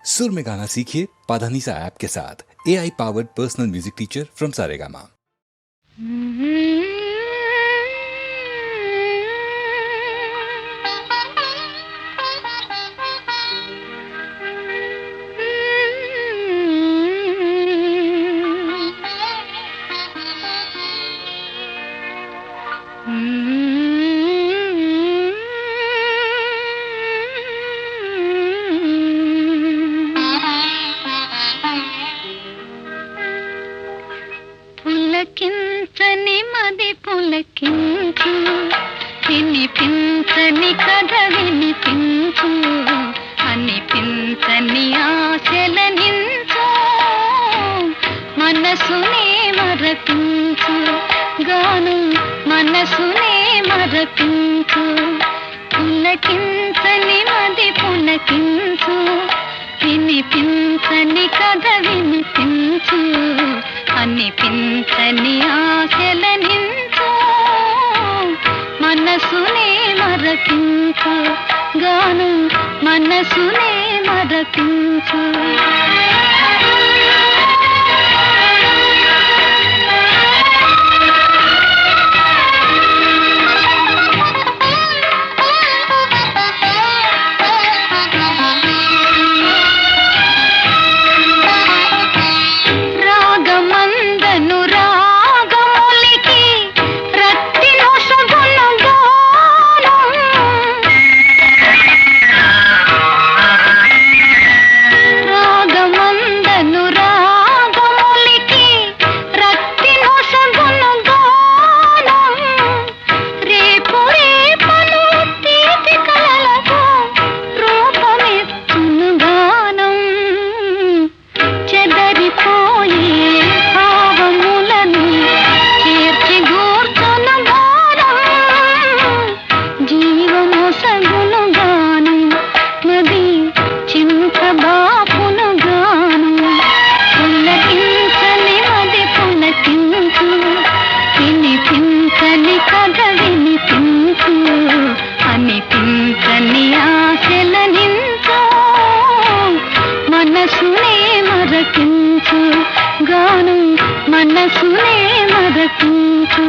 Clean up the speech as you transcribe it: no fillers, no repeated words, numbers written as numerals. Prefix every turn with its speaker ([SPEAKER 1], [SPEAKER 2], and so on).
[SPEAKER 1] सुर में गाना सीखिए पाधानीसा ऐप के साथ। AI powered personal music teacher from Saregama.
[SPEAKER 2] పులకించని మది పులకించు, వినిపించని కథ వినిపించు, అనిపించని ఆశలనించు, మనసునే మరపించు, గాను మనసునే మరపించు. పులకించని మది పులకించు, వినిపించని కథ వినిపించు, అనిపించని ఆశలనించు, మనసునే మరపించు, గాను మనసునే మరపించు. అనిపించని ఆశలనించు, మనసునే మరపించు, గాను మనసునే మరపించు.